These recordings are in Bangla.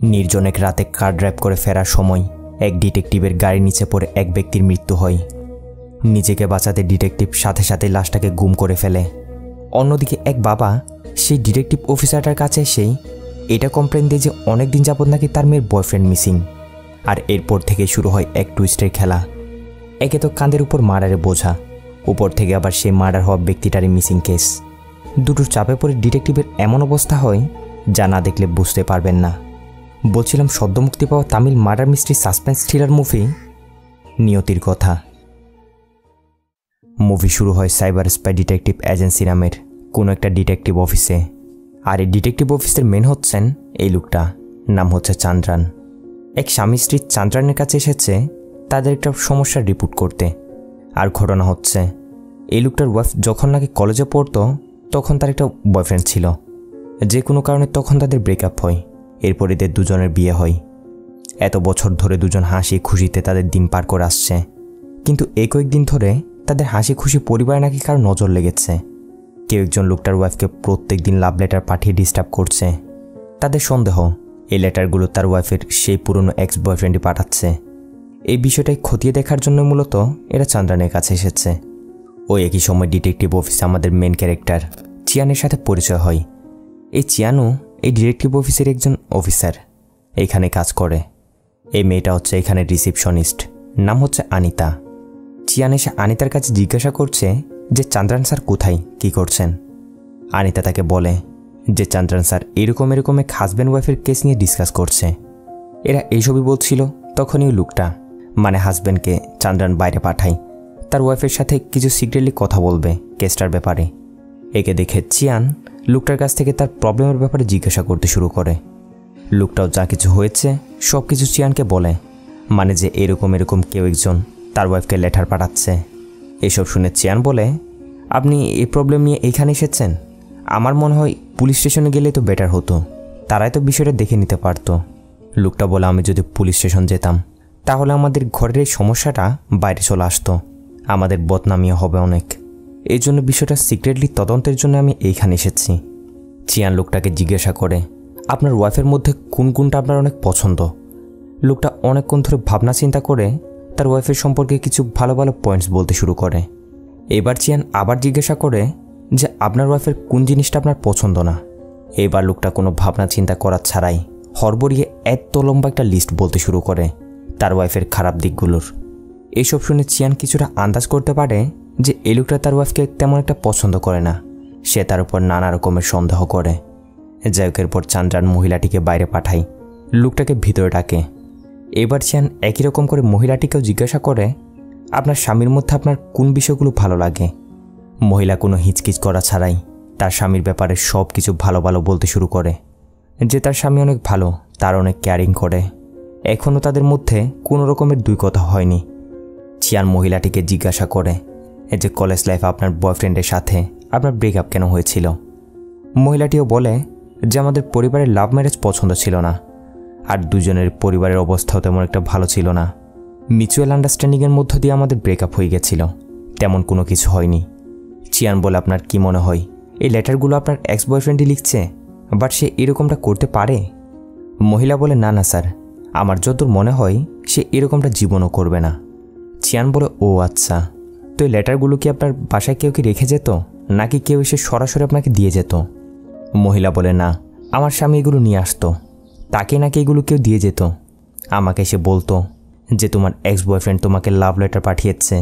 নির্জন এক রাতে কার ড্রাইভ করে ফেরার সময় এক ডিটেকটিভের গাড়ির নিচে পড়ে এক ব্যক্তির মৃত্যু হয়। নিজেকে বাঁচাতে ডিটেকটিভ সাথে সাথে লাশটাকে গুম করে ফেলে। অন্যদিকে এক বাবা সেই ডিটেকটিভ অফিসারটার কাছে এসেই এটা কমপ্লেন দেয় যে অনেক দিন যাবত নাকি তার মেয়ের বয়ফ্রেন্ড মিসিং। আর এরপর থেকে শুরু হয় এক টুইস্টের খেলা। একে তো কাঁধের উপর মার্ডারের বোঝা, উপর থেকে আবার সেই মার্ডার হওয়া ব্যক্তিটারই মিসিং কেস। দুটোর চাপে পড়ে ডিটেকটিভের এমন অবস্থা হয় যা না দেখলে বুঝতে পারবেন না। বলছিলাম সদ্য মুক্তি পাওয়া Tamil murder mystery suspense thriller movie নিয়তির কথা। মুভি শুরু হয় সাইবার স্পাই ডিটেকটিভ এজেন্সি নামের কোনো একটা ডিটেকটিভ অফিসে। আর এই ডিটেকটিভ অফিসের মেন হচ্ছেন এই লোকটা, নাম হচ্ছে চান্দ্রান। এক স্বামী স্ত্রী চান্দ্রানের কাছে এসেছে তাদের একটা সমস্যার রিপোর্ট করতে। আর ঘটনা হচ্ছে এই লোকটার ওয়াইফ যখন নাকি কলেজে পড়তো তখন তার একটা বয়ফ্রেন্ড ছিল, যে কোনো কারণে তখন তাদের ব্রেকআপ হয়। এরপর এদের দুজনের বিয়ে হয়। এত বছর ধরে দুজন হাসি খুশিতে তাদের দিন পার করে আসছে, কিন্তু এই কয়েকদিন ধরে তাদের হাসি খুশি পরিবারে নাকি কারো নজর লেগেছে। কেউ একজন লোকটার ওয়াইফকে প্রত্যেক দিন লাভ লেটার পাঠিয়ে ডিস্টার্ব করছে। তাদের সন্দেহ এই লেটারগুলো তার ওয়াইফের সেই পুরনো এক্স বয়ফ্রেন্ডই পাঠাচ্ছে। এই বিষয়টাই খতিয়ে দেখার জন্য মূলত এরা চান্দ্রানের কাছে এসেছে। ওই একই সময় ডিটেকটিভ অফিসে আমাদের মেন ক্যারেক্টার চিয়ানের সাথে পরিচয় হয়। এই চিয়ানও এই ডিটেকটিভ অফিসের একজন অফিসার, এইখানে কাজ করে। এই মেয়েটা হচ্ছে এখানে রিসিপশনিস্ট, নাম হচ্ছে আনিতা। চিয়ান এসে আনিতার কাছে জিজ্ঞাসা করছে যে চান্দ্রান স্যার কোথায়, কি করছেন। আনিতা তাকে বলে যে চান্দ্রান স্যার এরকম এক হাজব্যান্ড ওয়াইফের কেস নিয়ে ডিসকাস করছে। এরা এইসবই বলছিল, তখনই ওই লোকটা মানে হাজব্যান্ডকে চান্দ্রান বাইরে পাঠায় তার ওয়াইফের সাথে কিছু সিক্রেটলি কথা বলবে কেসটার ব্যাপারে। একে দেখে চিয়ান লোকটার কাছ থেকে তার প্রবলেমের ব্যাপারে জিজ্ঞাসা করতে শুরু করে। লোকটাও যা কিছু হয়েছে সব কিছু চিয়ানকে বলে, মানে যে এরকম কেউ একজন তার ওয়াইফকে লেটার পাঠাচ্ছে। এসব শুনে চিয়ান বলে, আপনি এই প্রবলেম নিয়ে এইখানে এসেছেন, আমার মনে হয় পুলিশ স্টেশনে গেলেই তো বেটার হতো, তারাই তো বিষয়টা দেখে নিতে পারতো। লোকটা বলে, আমি যদি পুলিশ স্টেশন যেতাম তাহলে আমাদের ঘরের এই সমস্যাটা বাইরে চলে আসতো, আমাদের বদনামিও হবে অনেক। এই জন্য বিষয়টা সিক্রেটলি তদন্তের জন্য আমি এইখানে এসেছি। চিয়ান লোকটাকে জিজ্ঞাসা করে, আপনার ওয়াইফের মধ্যে কোন কোনটা আপনার অনেক পছন্দ। লোকটা অনেকক্ষণ ধরে ভাবনা চিন্তা করে তার ওয়াইফের সম্পর্কে কিছু ভালো পয়েন্টস বলতে শুরু করে। এবার চিয়ান আবার জিজ্ঞাসা করে যে আপনার ওয়াইফের কোন জিনিসটা আপনার পছন্দ না। এবার লোকটা কোনো ভাবনা চিন্তা করার ছাড়াই হড়বড়িয়ে এত লম্বা একটা লিস্ট বলতে শুরু করে তার ওয়াইফের খারাপ দিকগুলোর। এইসব শুনে চিয়ান কিছুটা আন্দাজ করতে পারে যে এই লোকটা তার ওয়াইফকে তেমন একটা পছন্দ করে না, সে তার উপর নানা রকমের সন্দেহ করে। যাই হোক, এরপর চান্দ্রান মহিলাটিকে বাইরে পাঠায়, লোকটাকে ভিতরে ডাকে। এবার চিয়ান একই রকম করে মহিলাটিকেও জিজ্ঞাসা করে, আপনার স্বামীর মধ্যে আপনার কোন বিষয়গুলো ভালো লাগে। মহিলা কোনো হিচকিচ করা ছাড়াই তার স্বামীর ব্যাপারে সব কিছু ভালো বলতে শুরু করে, যে তার স্বামী অনেক ভালো, তার অনেক কেয়ারিং করে, এখনও তাদের মধ্যে কোনো রকমের দুই কথা হয়নি। চিয়ান মহিলাটিকে জিজ্ঞাসা করে যে কলেজ লাইফ আপনার বয়ফ্রেন্ডের সাথে আপনার ব্রেকআপ কেন হয়েছিল। মহিলাটিও বলে যে আমাদের পরিবারের লাভ ম্যারেজ পছন্দ ছিল না, আর দুজনের পরিবারের অবস্থাও তেমন একটা ভালো ছিল না। মিউচুয়াল আন্ডারস্ট্যান্ডিংয়ের মধ্য দিয়ে আমাদের ব্রেকআপ হয়ে গেছিল, তেমন কোনো কিছু হয়নি। চিয়ান বলে, আপনার কি মনে হয় এই লেটারগুলো আপনার এক্স বয়ফ্রেন্ডই লিখছে, বাট সে এরকমটা করতে পারে? মহিলা বলে, না স্যার, আমার যতদূর মনে হয় সে এরকমটা জীবনও করবে না। চিয়ান বলে, ও আচ্ছা, তো এই লেটারগুলো কি আপনার বাসায় কেউ কি রেখে যেত, নাকি কেউ এসে সরাসরি আপনাকে দিয়ে যেত? মহিলা বলে, না, আমার স্বামী এগুলো নিয়ে আসতো, তাকে নাকি এগুলো কেউ দিয়ে যেত। আমাকে এসে বলতো যে তোমার এক্স বয়ফ্রেন্ড তোমাকে লাভ লেটার পাঠিয়েছে,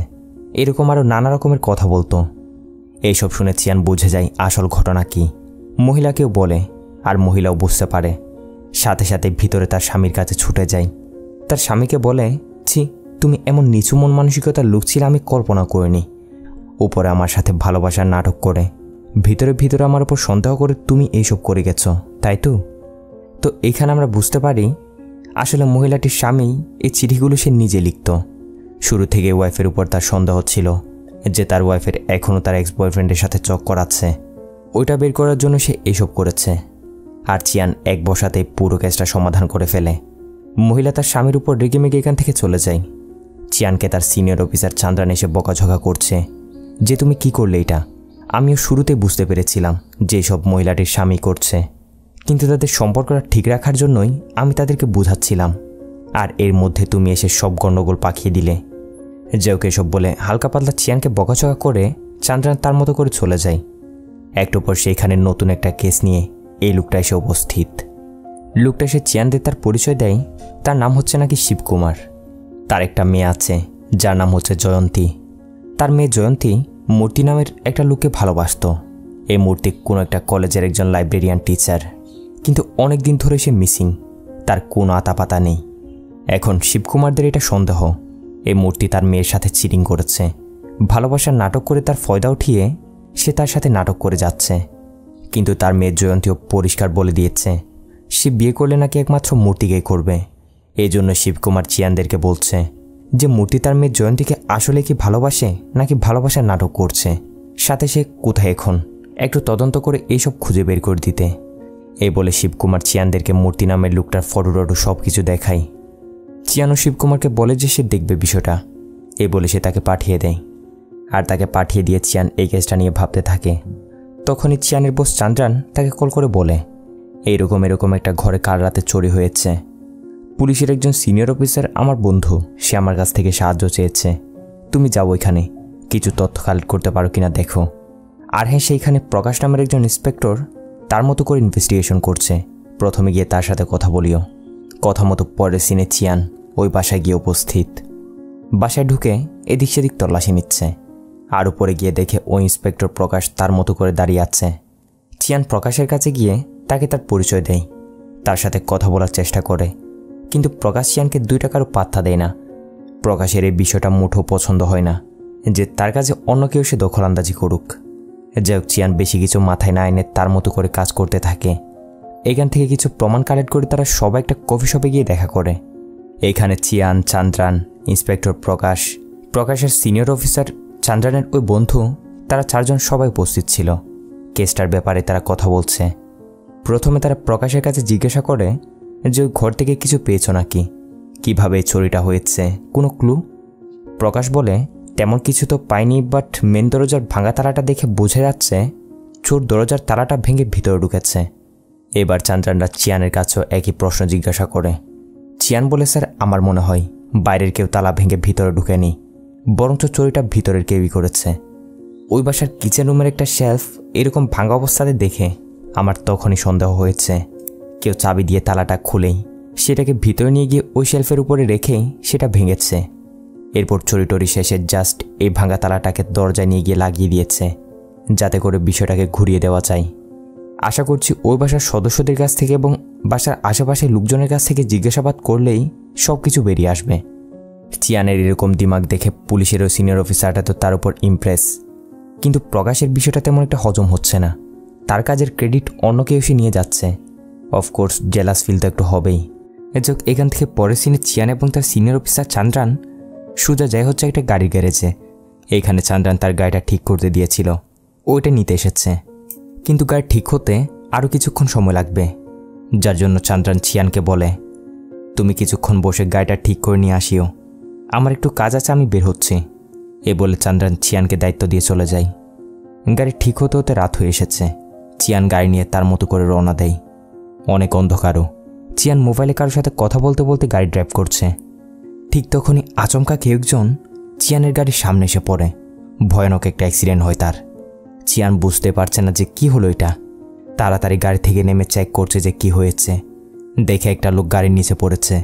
এরকম আরও নানা রকমের কথা বলতো। এইসব শুনে চিয়ান বুঝে যায় আসল ঘটনা কি। মহিলাকেও বলে, আর মহিলাও বুঝতে পারে। সাথে সাথে ভিতরে তার স্বামীর কাছে ছুটে যায়। তার স্বামীকে বলে, ছি, তুমি এমন নিচু মন মানসিকতার লোক ছিল আমি কল্পনা করিনি। উপরে আমার সাথে ভালোবাসার নাটক করে ভিতরে আমার উপর সন্দেহ করে তুমি এইসব করে গেছো, তাই তো? তো এখানে আমরা বুঝতে পারি আসলে মহিলাটির স্বামী এই চিঠিগুলো সে নিজে লিখত। শুরু থেকে ওয়াইফের উপর তার সন্দেহ ছিল যে তার ওয়াইফের এখনও তার এক্স বয়ফ্রেন্ডের সাথে চক করাচ্ছে, ওইটা বের করার জন্য সে এইসব করেছে। আর চিয়ান এক বসাতে পুরো কেসটা সমাধান করে ফেলে। মহিলা তার স্বামীর উপর রেগেমেগে এখান থেকে চলে যায়। চিয়ানকে তার সিনিয়র অফিসার চান্দ্রান এসে বকাঝকা করছে যে তুমি কি করলে এটা, আমিও শুরুতে বুঝতে পেরেছিলাম যে সব মহিলাটির স্বামী করছে, কিন্তু তাদের সম্পর্কটা ঠিক রাখার জন্যই আমি তাদেরকে বোঝাচ্ছিলাম, আর এর মধ্যে তুমি এসে সব গণ্ডগোল পাকিয়ে দিলে। জেউকে এসব বলে হালকা পাতলা চিয়ানকে বকাচকা করে চান্দ্রান তার মতো করে চলে যায়। একটু পর সেইখানে নতুন একটা কেস নিয়ে এই লোকটা এসে উপস্থিত। লোকটা এসে চিয়ানদের তার পরিচয় দেয়। তার নাম হচ্ছে নাকি শিবকুমার। তার একটা মেয়ে আছে যার নাম হচ্ছে জয়ন্তী। তার মেয়ে জয়ন্তী মূর্তি নামের একটা লোককে ভালোবাসত। এই মূর্তি কোনো একটা কলেজের একজন লাইব্রেরিয়ান টিচার, কিন্তু অনেক দিন ধরে সে মিসিং, তার কোনো আতাপাতা নেই। এখন শিবকুমারদের এটা সন্দেহ এই মূর্তি তার মেয়ের সাথে চিটিং করেছে। ভালোবাসার নাটক করে তার ফয়দা উঠিয়ে সে তার সাথে নাটক করে যাচ্ছে। কিন্তু তার মেয়ে জয়ন্তীও পরিষ্কার বলে দিয়েছে সে বিয়ে করলে নাকি একমাত্র মূর্তিকেই করবে। এই জন্য শিবকুমার চিয়ানদেরকে বলছে যে মূর্তি তার মেয়ে জয়ন্তীকে আসলে কি ভালোবাসে নাকি ভালোবাসার নাটক করছে, সাথে সে কোথায় এখন, একটু তদন্ত করে এইসব খুঁজে বের করে দিতে। এই বলে শিবকুমার চিয়ানদেরকে মূর্তি নামের লোকটার ফটো টটো সব কিছু দেখায়। চিয়ানও শিবকুমারকে বলে যে সে দেখবে বিষয়টা। এই বলে সে তাকে পাঠিয়ে দেয়, আর তাকে পাঠিয়ে দিয়ে চিয়ান এই কেসটা নিয়ে ভাবতে থাকে। তখনই চিয়ানের বস চান্দ্রান তাকে কল করে বলে এরকম একটা ঘরে কাল রাতে চুরি হয়েছে। পুলিশের একজন সিনিয়র অফিসার আমার বন্ধু, সে আমার কাছ থেকে সাহায্য চেয়েছে। তুমি যাও ওইখানে, কিছু তথ্য কালেক্ট করতে পারো কিনা দেখো। আর হ্যাঁ, সেইখানে প্রকাশ নামের একজন ইন্সপেক্টর তার মতো করে ইনভেস্টিগেশন করছে। প্রথমে গিয়ে তার সাথে কথা বলিও। কথা মতো পরের সিনে চিয়ান ওই বাসায় গিয়ে উপস্থিত। বাসায় ঢুকে এদিক সেদিক তল্লাশি নিচ্ছে। আর উপরে গিয়ে দেখে ওই ইন্সপেক্টর প্রকাশ তার মতো করে দাঁড়িয়ে আছে। চিয়ান প্রকাশের কাছে গিয়ে তাকে তার পরিচয় দেয়, তার সাথে কথা বলার চেষ্টা করে, কিন্তু প্রকাশ চিয়ানকে 2 টাকারও পাত্তা দেয় না। প্রকাশের এই বিষয়টা মুঠো পছন্দ হয় না যে তার কাছে অন্য কেউ সে দখলআন্দাজি করুক। যাই হোক, চিয়ান বেশি কিছু মাথায় না এনে তার মতো করে কাজ করতে থাকে। এখান থেকে কিছু প্রমাণ কালেক্ট করে তারা সবাই একটা কফি শপে গিয়ে দেখা করে। এইখানে চিয়ান, চান্দ্রান, ইন্সপেক্টর প্রকাশ, প্রকাশের সিনিয়র অফিসার, চান্দ্রানের ওই বন্ধু, তারা 4 জন সবাই উপস্থিত ছিল। কেসটার ব্যাপারে তারা কথা বলছে। প্রথমে তারা প্রকাশের কাছে জিজ্ঞাসা করে যে ওই ঘর থেকে কিছু পেয়েছ নাকি, কিভাবে চুরিটা হয়েছে, কোনো ক্লু। প্রকাশ বলে তেমন কিছু তো পাইনি, বাট মেন দরজার ভাঙা তালাটা দেখে বোঝা যাচ্ছে চোর দরজার তালাটা ভেঙে ভিতরে ঢুকেছে। এবার চান্দ্রানরা চিয়ানের কাছেও একই প্রশ্ন জিজ্ঞাসা করে। চিয়ান বলে স্যার, আমার মনে হয় বাইরের কেউ তালা ভেঙে ভিতরে ঢুকেনি, বরঞ্চ চুরিটা ভিতরের কেউই করেছে। ওই বাসার কিচেন রুমের একটা শেলফ এরকম ভাঙা অবস্থাতে দেখে আমার তখনই সন্দেহ হয়েছে কেউ চাবি দিয়ে তালাটা খুলেই সেটাকে ভিতরে নিয়ে গিয়ে ওই শেলফের উপরে রেখেই সেটা ভেঙেছে। এরপর চুরি শেষে জাস্ট এই ভাঙা তালাটাকে দরজায় নিয়ে গিয়ে লাগিয়ে দিয়েছে, যাতে করে বিষয়টাকে ঘুরিয়ে দেওয়া যায়। আশা করছি ওই বাসার সদস্যদের কাছ থেকে এবং বাসার আশেপাশে লোকজনের কাছ থেকে জিজ্ঞাসাবাদ করলেই সব কিছু বেরিয়ে আসবে। চিয়ানের এরকম দিমাগ দেখে পুলিশেরও সিনিয়র অফিসারটা তো তার উপর ইমপ্রেস, কিন্তু প্রকাশের বিষয়টা তেমন একটা হজম হচ্ছে না। তার কাজের ক্রেডিট অন্য কেউ এসে নিয়ে যাচ্ছে। অফকোর্স জেলাস ফিল তো একটু হবেই। এযোগ এখান থেকে পরের সিনে চিয়ান এবং তার সিনিয়র অফিসার চান্দ্রান সোজা যায় হচ্ছে একটা গাড়ির গ্যারেজে। এইখানে চান্দ্রান তার গাড়িটা ঠিক করতে দিয়েছিল, ওইটা নিতে এসেছে। কিন্তু গাড়ি ঠিক হতে আরও কিছুক্ষণ সময় লাগবে, যার জন্য চান্দ্রান চিয়ানকে বলে তুমি কিছুক্ষণ বসে গাড়িটা ঠিক করে নিয়ে আসিও, আমার একটু কাজ আছে, আমি বের হচ্ছি। এ বলে চান্দ্রান চিয়ানকে দায়িত্ব দিয়ে চলে যায়। গাড়ি ঠিক হতে হতে রাত হয়ে এসেছে। চিয়ান গাড়ি নিয়ে তার মতো করে রওনা দেয়। অনেক অন্ধকারও। চিয়ান মোবাইলে কারোর সাথে কথা বলতে বলতে গাড়ি ড্রাইভ করছে। ঠিক তখনই আচমকা কেউ একজন চিয়ানের গাড়ির সামনে এসে পড়ে। ভয়ানক একটা অ্যাক্সিডেন্ট হয় তার। চিয়ান বুঝতে পারছে না যে কি হলো এটা। তাড়াতাড়ি গাড়ি থেকে নেমে চেক করছে যে কি হয়েছে। দেখে একটা লোক গাড়ির নিচে পড়েছে।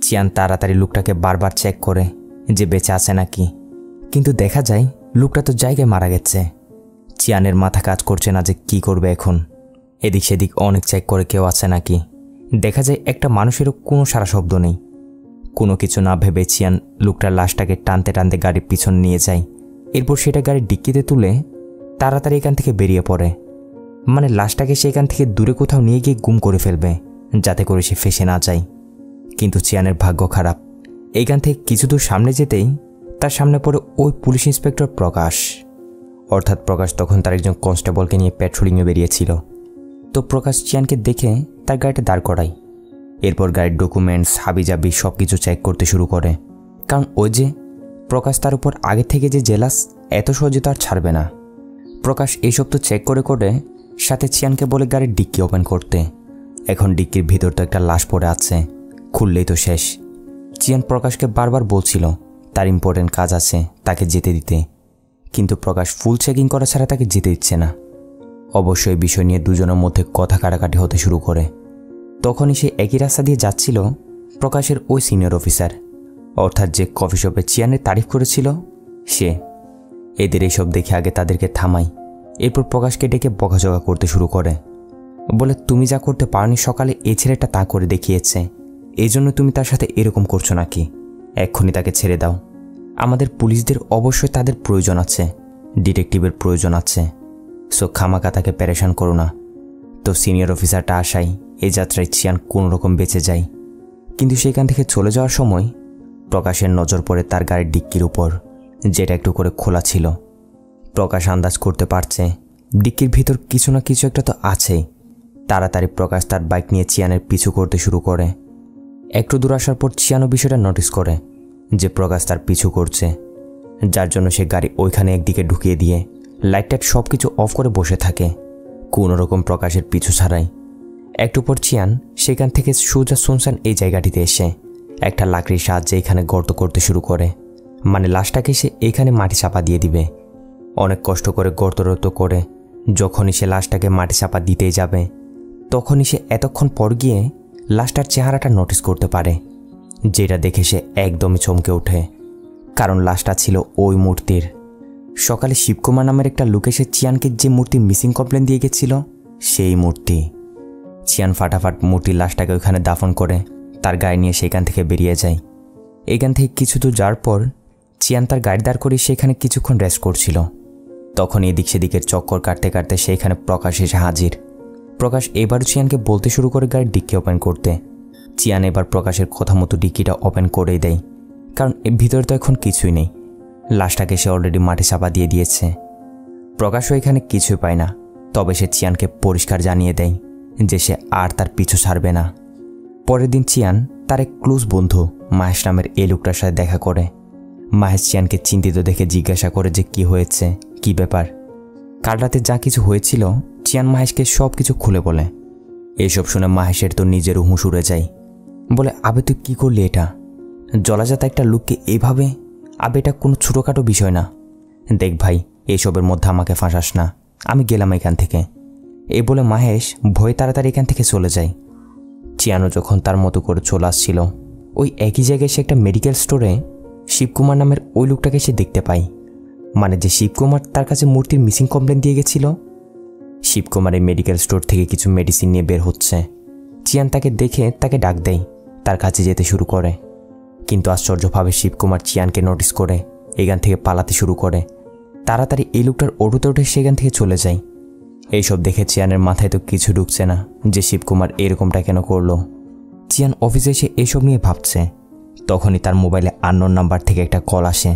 চিয়ান তাড়াতাড়ি লোকটাকে বারবার চেক করে যে বেঁচে আছে নাকি, কিন্তু দেখা যায় লোকটা তো জায়গায় মারা গেছে। চিয়ানের মাথা কাজ করছে না যে কি করবে এখন। এদিক সেদিক অনেক চেক করে কেউ আছে নাকি, দেখা যায় একটা মানুষেরও কোনো সারা শব্দ নেই। কোনো কিছু না ভেবে চিয়ান লোকটার লাশটাকে টানতে টানতে গাড়ির পিছনে নিয়ে যায়। এরপর সেটা গাড়ির ডিক্কিতে তুলে তাড়াতাড়ি এখান থেকে বেরিয়ে পড়ে। মানে লাশটাকে সে এখান থেকে দূরে কোথাও নিয়ে গিয়ে গুম করে ফেলবে, যাতে করে সে ফেসে না যায়। কিন্তু চিয়ানের ভাগ্য খারাপ। এইখান থেকে কিছু দূর সামনে যেতেই তার সামনে পড়ে ওই পুলিশ ইন্সপেক্টর প্রকাশ। অর্থাৎ প্রকাশ তখন তার একজন কনস্টেবলকে নিয়ে পেট্রোলিংয়ে বেরিয়েছিল। তো প্রকাশ চিয়ানকে দেখে তার গাড়িটা দাঁড় করায়। এরপর গাড়ির ডকুমেন্টস, হাবিজাবি সব কিছু চেক করতে শুরু করে। কারণ ওই যে প্রকাশ তার উপর আগে থেকে যে জেলাস, এত সহজে তো আর ছাড়বে না। প্রকাশ এইসব তো চেক করে করে সাথে চিয়ানকে বলে গাড়ির ডিক্কি ওপেন করতে। এখন ডিক্কির ভিতর তো একটা লাশ পড়ে আছে, খুললেই তো শেষ। চিয়ান প্রকাশকে বারবার বলছিল তার ইম্পর্টেন্ট কাজ আছে, তাকে যেতে দিতে, কিন্তু প্রকাশ ফুল চেকিং করা ছাড়া তাকে যেতে দিচ্ছে না। অবশ্যই বিষয় নিয়ে দুজনের মধ্যে কথা কাটাকাটি হতে শুরু করে। তখনই সে একই রাস্তা দিয়ে যাচ্ছিল প্রকাশের ওই সিনিয়র অফিসার, অর্থাৎ যে কফি শপে চিয়ানের তারিফ করেছিল সে। এদের এইসব দেখে আগে তাদেরকে থামাই, এরপর প্রকাশকে ডেকে বকাঝকা করতে শুরু করে। বলে, তুমি যা করতে পারোনি সকালে এই ছেলেটা তা করে দেখিয়েছে, এই জন্য তুমি তার সাথে এরকম করছো নাকি? এক্ষুনি তাকে ছেড়ে দাও। আমাদের পুলিশদের অবশ্যই তাদের প্রয়োজন আছে, ডিটেকটিভের প্রয়োজন আছে, সো খামাকা তাকে প্যারেশান করো না। তো সিনিয়র অফিসারটা আসাই এই যাত্রায় চিয়ান কোনোরকম বেঁচে যায়। কিন্তু সেখান থেকে চলে যাওয়ার সময় প্রকাশের নজর পড়ে তার গাড়ির ডিক্কির উপর, যেটা একটু করে খোলা ছিল। প্রকাশ আন্দাজ করতে পারছে ডিক্কির ভিতর কিছু না কিছু একটা তো আছেই। তাড়াতাড়ি প্রকাশ তার বাইক নিয়ে চিয়ানের পিছু করতে শুরু করে। একটু দূর আসার পর চিয়ানও বিষয়টা নোটিস করে যে প্রকাশ তার পিছু করছে, যার জন্য সে গাড়ি ওইখানে একদিকে ঢুকিয়ে দিয়ে লাইট টাইট সব কিছু অফ করে বসে থাকে, কোনোরকম প্রকাশের পিছু ছাড়াই। একটু পর চিয়ান সেখান থেকে সোজা শুনশান এই জায়গাটিতে এসে একটা লাকড়ির সাহায্যে এখানে গর্ত করতে শুরু করে, মানে লাশটাকে সে এখানে মাটি চাপা দিয়ে দিবে। অনেক কষ্ট করে গর্ত করে যখনই সে লাশটাকে মাটি চাপা দিতেই যাবে, তখনই সে এতক্ষণ পর গিয়ে লাশটার চেহারাটা নোটিস করতে পারে, যেটা দেখে সে একদমই চমকে ওঠে, কারণ লাশটা ছিল ওই মূর্তির। সকালে শিবকুমার নামের একটা লোক এসে চিয়ানকে যে মূর্তি মিসিং কমপ্লেন দিয়ে গেছিল সেই মূর্তি। চিয়ান ফাটাফাট মূর্তির লাশটাকে ওইখানে দাফন করে তার গাড়ি নিয়ে সেখান থেকে বেরিয়ে যায়। এখান থেকে কিছু দূর যাওয়ার পর চিয়ান তার গাড়ি দাঁড় করে সেখানে কিছুক্ষণ রেস্ট করছিল। তখন এদিক সেদিকের চক্কর কাটতে কাটতে সেইখানে প্রকাশ এসে হাজির। প্রকাশ এবারও চিয়ানকে বলতে শুরু করে গাড়ির ডিক্কি ওপেন করতে। চিয়ান এবার প্রকাশের কথা মতো ডিক্কিটা ওপেন করেই দেয়, কারণ এর ভিতরে তো এখন কিছুই নেই, লাশটাকে সে অলরেডি মাটি চাপা দিয়ে দিয়েছে। প্রকাশও এখানে কিছুই পায় না, তবে সে চিয়ানকে পরিষ্কার জানিয়ে দেয় যে সে আর তার পিছু ছাড়বে না। পরের দিন চিয়ান তার এক ক্লোজ বন্ধু মাহেশ নামের এই লোকটার সাথে দেখা করে। মাহেশ চিয়ানকে চিন্তিত দেখে জিজ্ঞাসা করে যে কি হয়েছে, কি ব্যাপার। কাল রাতে যা কিছু হয়েছিল চিয়ান মাহেশকে সব কিছু খুলে বলে। এইসব শুনে মাহেশের তো নিজের হুঁশ উড়ে যায়। বলে, আবে তুই কী করলি এটা? জলাজাত একটা লোককে এইভাবে? আবে এটা কোনো ছোটোখাটো বিষয় না। দেখ ভাই, এইসবের মধ্যে আমাকে ফাঁসাস না, আমি গেলাম এখান থেকে। এই বলে মাহেশ ভয়ে তাড়াতাড়ি এখান থেকে চলে যায়। চিয়ানও যখন তার মতো করে চলে আসছিল, ওই একই জায়গায় সে একটা মেডিকেল স্টোরে শিবকুমার নামের ওই লোকটাকে সে দেখতে পায়, মানে যে শিবকুমার তার কাছে মূর্তির মিসিং কমপ্লেন দিয়ে গেছিল। শিবকুমার এই মেডিকেল স্টোর থেকে কিছু মেডিসিন নিয়ে বের হচ্ছে। চিয়ান তাকে দেখে তাকে ডাক দেয়, তার কাছে যেতে শুরু করে। কিন্তু আশ্চর্যভাবে শিবকুমার চিয়ানকে নোটিস করে এখান থেকে পালাতে শুরু করে। তাড়াতাড়ি এই লোকটার অটোতে উঠে সেখান থেকে চলে যায়। এইসব দেখে চিয়ানের মাথায় তো কিছু ঢুকছে না যে শিবকুমার এরকমটা কেন করলো। চিয়ান অফিসে এসে এইসব নিয়ে ভাবছে, তখনই তার মোবাইলে আননোন নাম্বার থেকে একটা কল আসে।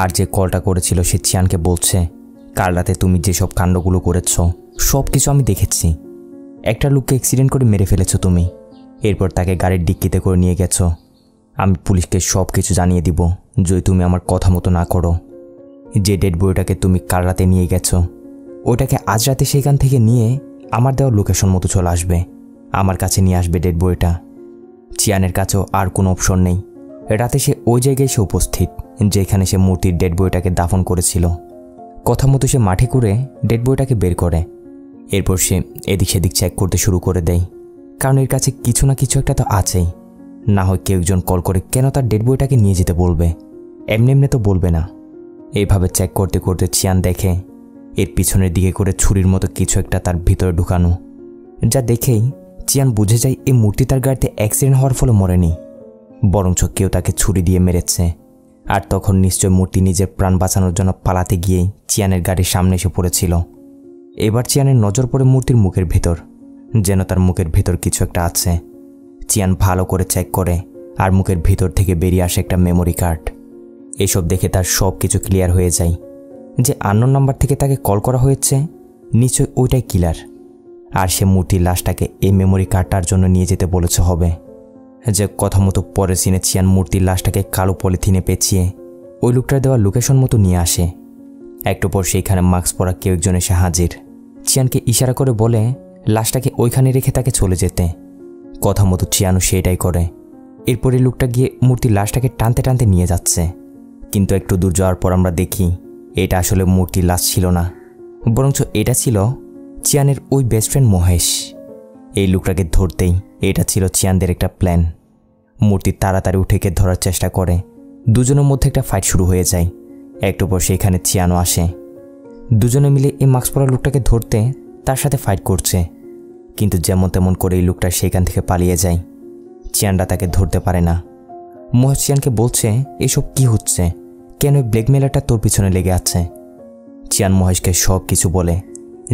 আর যে কলটা করেছিল সে চিয়ানকে বলছে, কাল রাতে তুমি যেসব কাণ্ডগুলো করেছ সব কিছু আমি দেখেছি। একটা লোককে অ্যাক্সিডেন্ট করে মেরে ফেলেছো তুমি, এরপর তাকে গাড়ির ডিক্কিতে করে নিয়ে গেছো। আমি পুলিশকে সব কিছু জানিয়ে দিব যদি তুমি আমার কথা মতো না করো। যে ডেড বডিটাকে তুমি কাল রাতে নিয়ে গেছো ওটাকে আজ রাতে সেখান থেকে নিয়ে আমার দেওয়ার লোকেশন মতো চলে আসবে, আমার কাছে নিয়ে আসবে ডেড বডিটা। চিয়ানের কাছেও আর কোনো অপশন নেই, রাতে সে ওই জায়গায় সে উপস্থিত যেখানে সে মূর্তির ডেড বডিটাকে দাফন করেছিল। কথা মতো সে মাঠে করে ডেড বডিটাকে বের করে। এরপর সে এদিক সেদিক চেক করতে শুরু করে দেয়, কারণ এর কাছে কিছু না কিছু একটা তো আছেই। না হয় কেউ একজন কল করে কেন তার ডেড বডিটাকে নিয়ে যেতে বলবে, এমনি এমনি তো বলবে না। এইভাবে চেক করতে করতে চিয়ান দেখে এর পিছনের দিকে করে ছুরির মতো কিছু একটা তার ভিতরে ঢুকানো, যা দেখেই চিয়ান বুঝে যায় এই মূর্তি তার গাড়িতে অ্যাক্সিডেন্ট হওয়ার ফলে মরেনি, বরঞ্চ কেউ তাকে ছুরি দিয়ে মেরেছে। আর তখন নিশ্চয় মূর্তি নিজের প্রাণ বাঁচানোর জন্য পালাতে গিয়েই চিয়ানের গাড়ির সামনে এসে পড়েছিল। এবার চিয়ানের নজর পড়ে মূর্তির মুখের ভেতর, যেন তার মুখের ভেতর কিছু একটা আছে। চিয়ান ভালো করে চেক করে আর মুখের ভিতর থেকে বেরিয়ে আসে একটা মেমোরি কার্ড। এসব দেখে তার সব কিছু ক্লিয়ার হয়ে যায় যে আননোন নাম্বার থেকে তাকে কল করা হয়েছে, নিশ্চয় ওইটাই কিলার। আর সে মূর্তির লাশটাকে এই মেমোরি কার্ডটার জন্য নিয়ে যেতে বলেছে হবে। যে কথা মতো পরের সিনে চিয়ান মূর্তির লাশটাকে কালো পলিথিনে পেঁচিয়ে ওই লোকটার দেওয়া লোকেশন মতো নিয়ে আসে। একটু পর সেইখানে মাস্ক পরা কেউ একজন এসে হাজির। চিয়ানকে ইশারা করে বলে লাশটাকে ওইখানে রেখে তাকে চলে যেতে। কথা মতো চিয়ানও সেটাই করে। এরপরে লোকটা গিয়ে মূর্তির লাশটাকে টানতে টানতে নিয়ে যাচ্ছে, কিন্তু একটু দূর যাওয়ার পর আমরা দেখি এটা আসলে মূর্তির লাশ ছিল না, বরঞ্চ এটা ছিল চিয়ানের ওই বেস্ট ফ্রেন্ড মহেশ। এই লোকটাকে ধরতেই এটা ছিল চিয়ানদের একটা প্ল্যান। মূর্তি তাড়াতাড়ি উঠেকে ধরার চেষ্টা করে, দুজনের মধ্যে একটা ফাইট শুরু হয়ে যায়। একটু পর সেখানে চিয়ানও আসে। দুজনে মিলে এই মাস্ক পরা লোকটাকে ধরতে তার সাথে ফাইট করছে, কিন্তু যেমন তেমন করে এই লোকটা সেখান থেকে পালিয়ে যায়। চিয়ানরা তাকে ধরতে পারে না। মহেশ চিয়ানকে বলছে এসব কি হচ্ছে, কেন ওই ব্ল্যাকমেলারটা তোর পিছনে লেগে আছে। চিয়ান মহেশকে সব কিছু বলে